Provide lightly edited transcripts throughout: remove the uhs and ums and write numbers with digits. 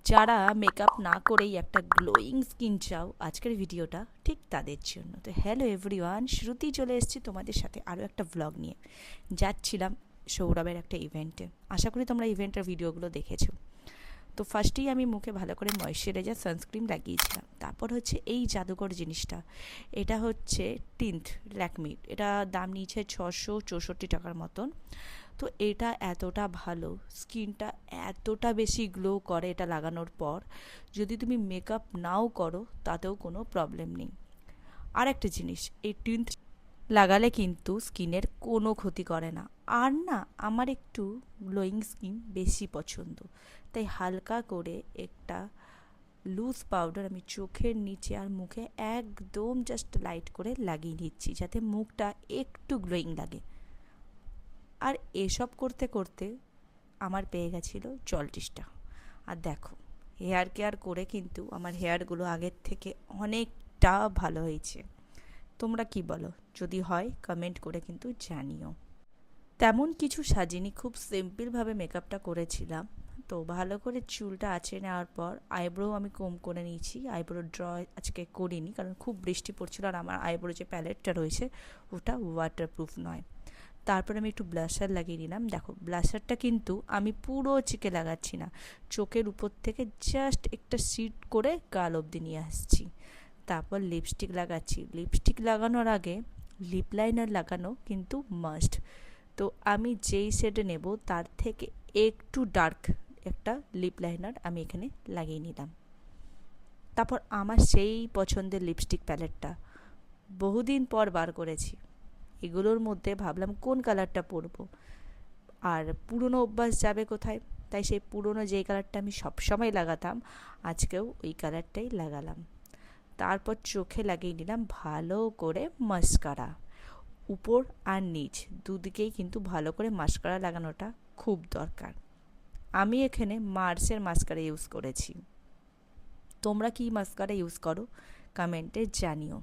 যারা মেকআপ না করেই একটা গ্লোয়িং স্কিন চাও, আজকের ভিডিওটা ঠিক তাদের জন্য। তো হ্যালো এভরিওয়ান, শ্রুতি চলে এসেছি তোমাদের সাথে আরও একটা ভ্লগ নিয়ে। যাচ্ছিলাম সৌরভের একটা ইভেন্টে, আশা করি তোমরা ইভেন্টের ভিডিওগুলো দেখেছো। তো ফার্স্টেই আমি মুখে ভালো করে ময়শ্চারাইজার সানস্ক্রিন লাগিয়েছিলাম। তারপর হচ্ছে এই জাদুকর জিনিসটা, এটা হচ্ছে টিন্ট ল্যাকমির, এটা দাম নিয়েছে 664 টাকার মতন। তো এটা এতটা ভালো, স্কিনটা এতটা বেশি গ্লো করে এটা লাগানোর পর, যদি তুমি মেকআপ নাও করো তাতেও কোনো প্রবলেম নেই। আর একটা জিনিস, এই টিন্ট লাগালে কিন্তু স্কিনের কোনো ক্ষতি করে না। আর না, আমার একটু গ্লোয়িং স্কিন বেশি পছন্দ, তাই হালকা করে একটা লুজ পাউডার আমি চোখের নিচে আর মুখে একদম জাস্ট লাইট করে লাগিয়ে নিচ্ছি, যাতে মুখটা একটু গ্লোয়িং লাগে। আর এসব করতে করতে আমার পেয়ে গেছিলো জলটিসটা। আর দেখো, হেয়ার কেয়ার করে কিন্তু আমার হেয়ারগুলো আগের থেকে অনেকটা ভালো হয়েছে। তোমরা কি বলো? যদি হয় কমেন্ট করে কিন্তু জানিও। তেমন কিছু সাজিনি, খুব সিম্পলভাবে মেকআপটা করেছিলাম। তো ভালো করে চুলটা আঁচড়ে নেওয়ার পর আইব্রো আমি কম করে নিয়েছি। আইব্রো ড্র আজকে করিনি, কারণ খুব বৃষ্টি পড়ছিল আর আমার আইব্রো যে প্যালেটটা রয়েছে ওটা ওয়াটারপ্রুফ নয়। তারপর আমি একটু ব্লাশার লাগিয়ে নিলাম। দেখো, ব্লাশারটা কিন্তু আমি পুরো চিকে লাগাচ্ছি না, চোখের উপর থেকে জাস্ট একটা সিট করে গাল অবধি নিয়ে আসছি। তারপর লিপস্টিক লাগাচ্ছি। লিপস্টিক লাগানোর আগে লিপ লাইনার লাগানো কিন্তু মাস্ট। তো আমি যেই শেডে নেব তার থেকে একটু ডার্ক একটা লিপ লাইনার আমি এখানে লাগিয়ে নিলাম। তারপর আমার সেই পছন্দের লিপস্টিক প্যালেটটা বহুদিন পর বার করেছি। এগুলোর মধ্যে ভাবলাম কোন কালারটা পরবো, আর পুরনো অভ্যাস যাবে কোথায়, তাই সেই পুরনো যেই কালারটা আমি সবসময় লাগাতাম আজকেও ওই কালারটাই লাগালাম। তারপর চোখে লাগিয়ে নিলাম ভালো করে মাস্কারা। উপর আর নিচ দুদিকেই কিন্তু ভালো করে মাস্কারা লাগানোটা খুব দরকার। আমি এখানে মার্সের মাস্কারা ইউজ করেছি। তোমরা কি মাস্কারা ইউজ করো কমেন্টে জানিও।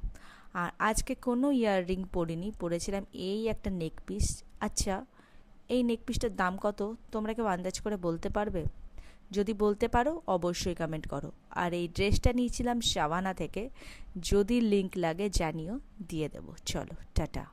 আর আজকে কোনো ইয়াররিং পরিনি, পরেছিলাম এই একটা নেক পিস। আচ্ছা, এই নেক পিসটার দাম কত তোমরা কেউ আন্দাজ করে বলতে পারবে? যদি বলতে পারো অবশ্যই কমেন্ট করো। আর এই ড্রেসটা নিয়েছিলাম শাবানা থেকে, যদি লিংক লাগে জানিও, দিয়ে দেবো। চলো টাটা।